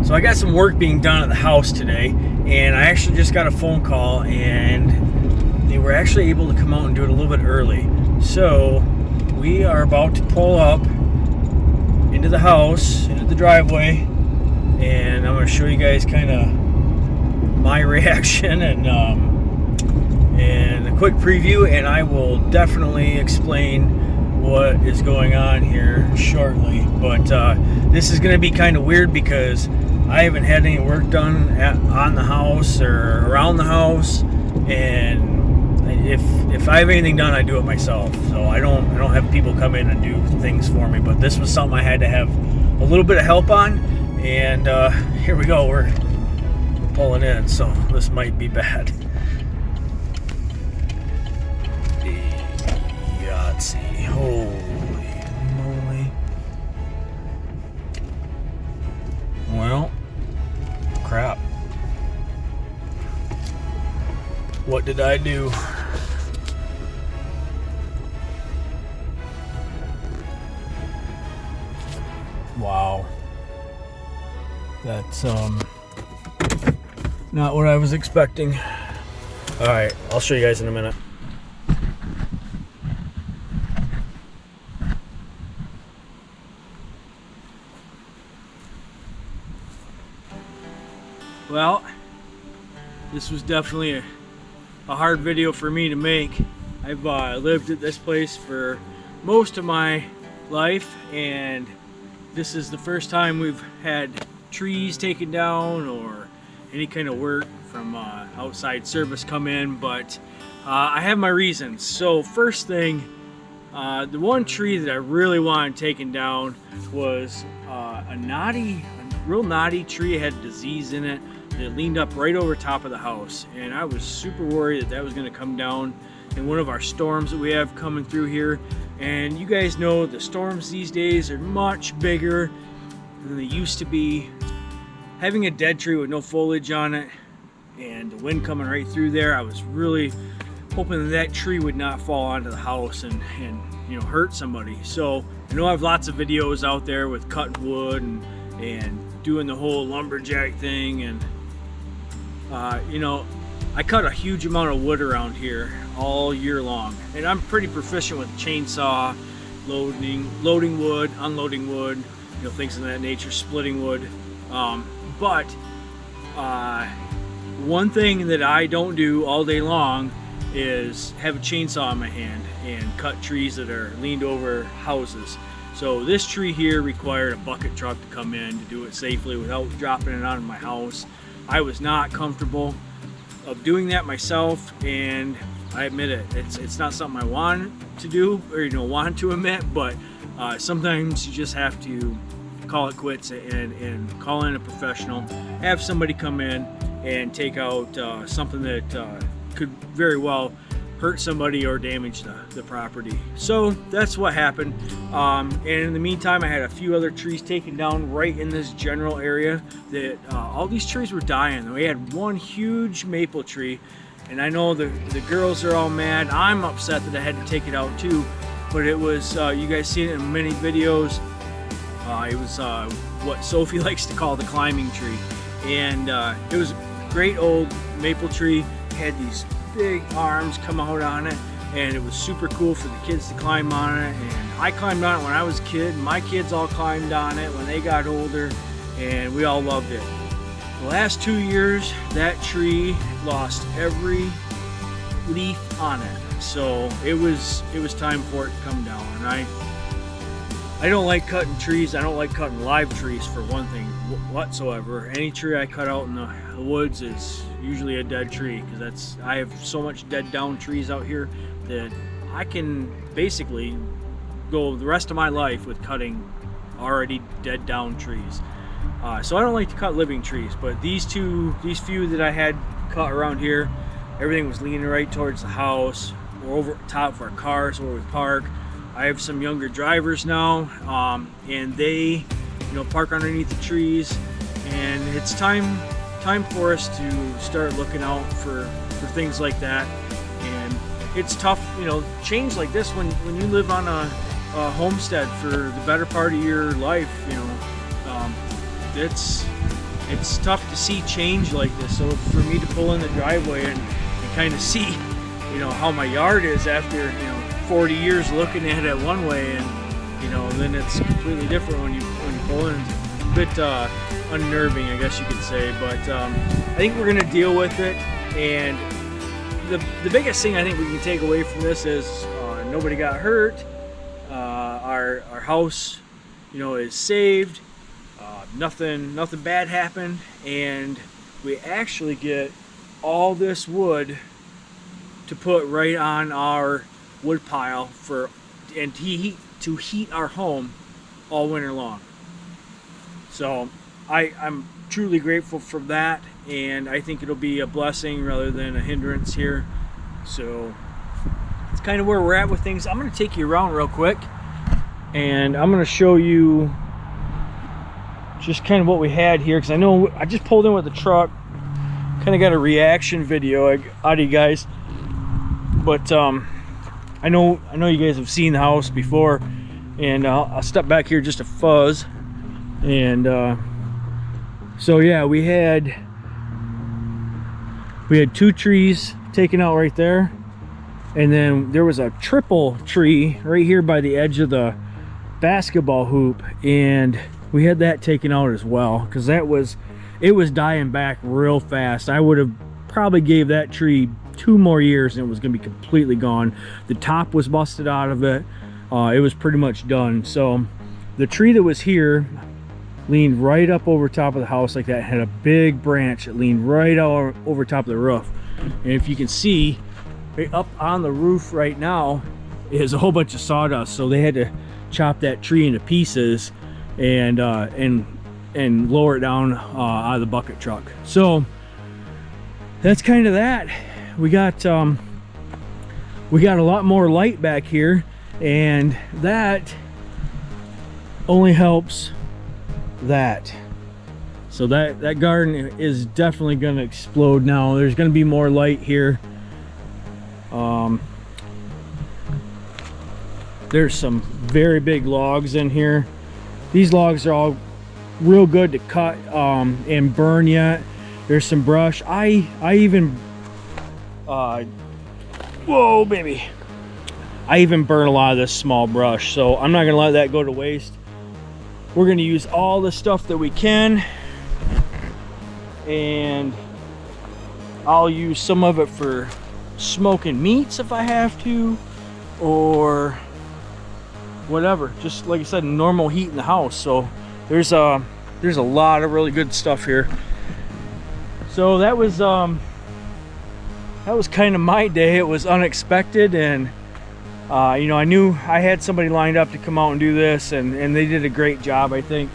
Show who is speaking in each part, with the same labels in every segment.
Speaker 1: So I got some work being done at the house today, and I actually just got a phone call, and they were actually able to come out and do it a little bit early. So we are about to pull up into the house, into the driveway, and I'm going to show you guys kind of my reaction and a quick preview, and I will definitely explain what is going on here shortly. But this is going to be kind of weird because I haven't had any work done on the house or around the house, and if I have anything done, I do it myself. So I don't have people come in and do things for me. But this was something I had to have a little bit of help on, and here we go. We're pulling in, so this might be bad. Yahtzee. Holy moly. Well, crap. What did I do? Wow. That's not what I was expecting. Alright, I'll show you guys in a minute. Well, this was definitely a hard video for me to make. I've lived at this place for most of my life, and this is the first time we've had trees taken down or any kind of work from outside service come in, but I have my reasons. So first thing, the one tree that I really wanted taken down was a real knotty tree. It had disease in it. It leaned up right over top of the house, and I was super worried that was going to come down in one of our storms that we have coming through here. And you guys know the storms these days are much bigger than they used to be. Having a dead tree with no foliage on it and the wind coming right through there, I was really hoping that tree would not fall onto the house and hurt somebody. So I know I have lots of videos out there with cutting wood and doing the whole lumberjack thing, and I cut a huge amount of wood around here all year long, and I'm pretty proficient with chainsaw, loading wood, unloading wood, things of that nature, splitting wood. But one thing that I don't do all day long is have a chainsaw in my hand and cut trees that are leaned over houses. So this tree here required a bucket truck to come in to do it safely without dropping it on my house. I was not comfortable of doing that myself, and I admit it. It's not something I want to do or want to admit, but sometimes you just have to call it quits and call in a professional, have somebody come in and take out something that could very well hurt somebody or damage the property. So that's what happened. And in the meantime, I had a few other trees taken down right in this general area that all these trees were dying. We had one huge maple tree, and I know the girls are all mad. I'm upset that I had to take it out too, but it was, you guys seen it in many videos, it was what Sophie likes to call the climbing tree. And it was a great old maple tree. It had these big arms come out on it, and it was super cool for the kids to climb on it. And I climbed on it when I was a kid. My kids all climbed on it when they got older, and we all loved it. The last 2 years, that tree lost every leaf on it, so it was time for it to come down. And I don't like cutting trees. I don't like cutting live trees for one thing whatsoever. Any tree I cut out in the woods is usually a dead tree, because I have so much dead down trees out here that I can basically go the rest of my life with cutting already dead down trees. So I don't like to cut living trees, but these few that I had cut around here, everything was leaning right towards the house or over top of our cars where we park. I have some younger drivers now, and they park underneath the trees, and it's time for us to start looking out for things like that. And it's tough, change like this when you live on a homestead for the better part of your life. it's tough to see change like this. So for me to pull in the driveway and kind of see, you know, how my yard is after, you know, 40 years looking at it one way, and you know, then it's completely different when you pull in. It's a bit unnerving, I guess you could say, but I think we're gonna deal with it. And the biggest thing I think we can take away from this is nobody got hurt. Our house, you know, is saved. Nothing bad happened, and we actually get all this wood to put right on our wood pile to heat our home all winter long. So I'm truly grateful for that, and I think it'll be a blessing rather than a hindrance here. So it's kind of where we're at with things. I'm going to take you around real quick, and I'm going to show you just kind of what we had here, because I know I just pulled in with the truck, kind of got a reaction video out of you guys, but I know you guys have seen the house before, and I'll step back here just a fuzz. And so yeah, we had 2 trees taken out right there, and then there was a triple tree right here by the edge of the basketball hoop, and we had that taken out as well, because it was dying back real fast. I would have probably gave that tree 2 more years and it was going to be completely gone. The top was busted out of it. It was pretty much done. So the tree that was here leaned right up over top of the house like that. It had a big branch that leaned right over top of the roof. And if you can see, right up on the roof right now is a whole bunch of sawdust. So they had to chop that tree into pieces and lower it down out of the bucket truck. So that's kind of that. We got a lot more light back here, and that only helps that. So that garden is definitely going to explode now. There's going to be more light here. There's some very big logs in here. These logs are all real good to cut and burn yet. There's some brush. I even whoa baby, I even burn a lot of this small brush, so I'm not gonna let that go to waste. We're gonna use all the stuff that we can, and I'll use some of it for smoking meats if I have to, or whatever, just like I said, normal heat in the house. So there's a lot of really good stuff here. So that was kind of my day. It was unexpected, and you know, I knew I had somebody lined up to come out and do this, and they did a great job, I think.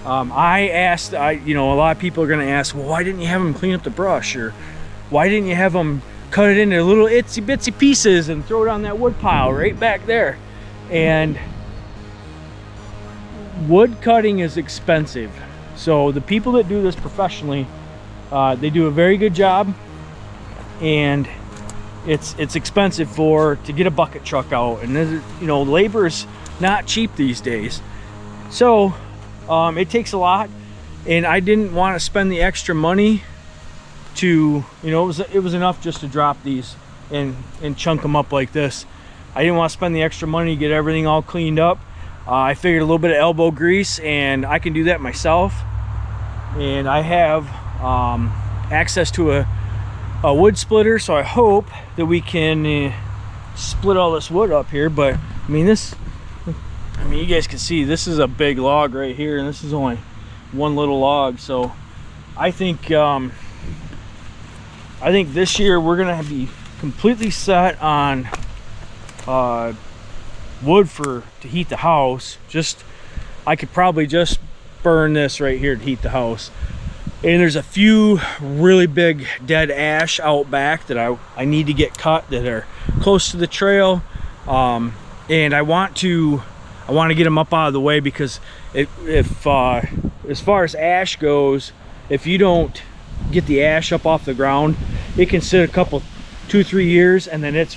Speaker 1: I asked, you know, a lot of people are going to ask, well, why didn't you have them clean up the brush, or why didn't you have them cut it into little itsy bitsy pieces and throw it on that wood pile right back there? And wood cutting is expensive, so the people that do this professionally, they do a very good job, and it's expensive to get a bucket truck out, and you know, labor is not cheap these days. So it takes a lot, and I didn't want to spend the extra money to, you know, it was enough just to drop these and chunk them up like this. I didn't want to spend the extra money to get everything all cleaned up. I figured a little bit of elbow grease, and I can do that myself. And I have access to a wood splitter, so I hope that we can split all this wood up here. But I mean, you guys can see this is a big log right here, and this is only one little log. So I think this year we're gonna be completely set on wood to heat the house. I could probably just burn this right here to heat the house. And there's a few really big dead ash out back that I need to get cut that are close to the trail, and I want to get them up out of the way, because if as far as ash goes, if you don't get the ash up off the ground, it can sit 2-3 years, and then it's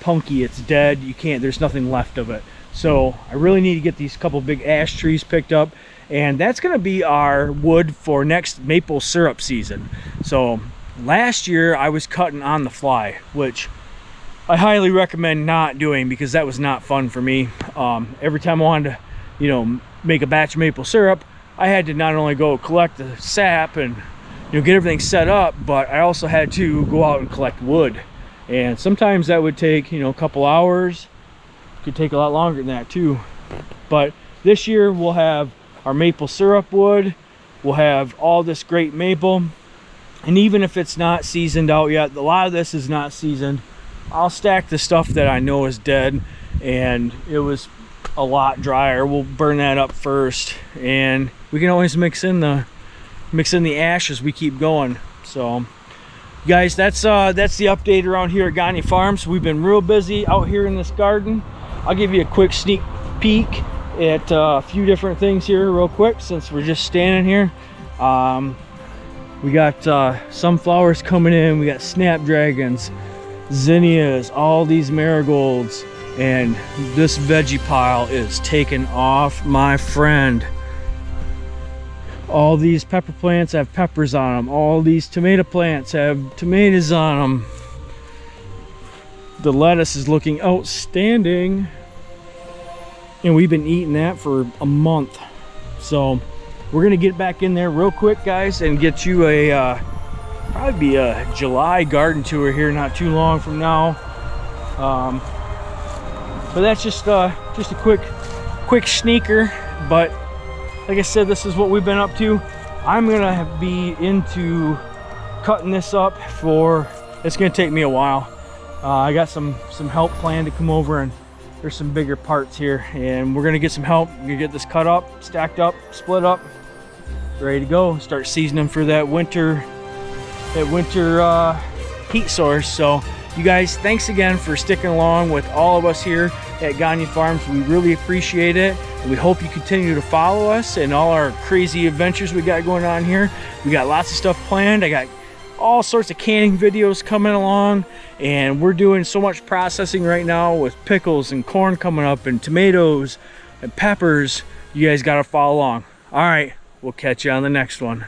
Speaker 1: punky, it's dead. There's nothing left of it. So I really need to get these couple big ash trees picked up, and that's going to be our wood for next maple syrup season. So last year I was cutting on the fly, which I highly recommend not doing because that was not fun for me. Every time I wanted to, you know, make a batch of maple syrup, I had to not only go collect the sap and, you know, get everything set up, but I also had to go out and collect wood. And sometimes that would take, you know, a couple hours. Could take a lot longer than that too. But this year we'll have our maple syrup wood, we'll have all this great maple, and even if it's not seasoned out yet, a lot of this is not seasoned, I'll stack the stuff that I know is dead and it was a lot drier. We'll burn that up first, and we can always mix in the ash as we keep going. So guys, that's the update around here at Gagne Farms. We've been real busy out here in this garden. I'll give you a quick sneak peek at a few different things here real quick since we're just standing here. We got sunflowers coming in, we got snapdragons, zinnias, all these marigolds, and this veggie pile is taking off, my friend. All these pepper plants have peppers on them. All these tomato plants have tomatoes on them. The lettuce is looking outstanding. And we've been eating that for a month. So we're gonna get back in there real quick, guys, and get you a probably be a July garden tour here not too long from now. But that's just a quick sneaker. But like I said, this is what we've been up to. I'm gonna be into cutting this up for, it's gonna take me a while. I got some help planned to come over, and there's some bigger parts here, and we're gonna get some help. We're gonna get this cut up, stacked up, split up, ready to go. Start seasoning for that winter heat source. So you guys, thanks again for sticking along with all of us here at Gagne Farms. We really appreciate it, and we hope you continue to follow us and all our crazy adventures we got going on here. We got lots of stuff planned. I got all sorts of canning videos coming along, and we're doing so much processing right now with pickles and corn coming up and tomatoes and peppers. You guys got to follow along. All right, we'll catch you on the next one.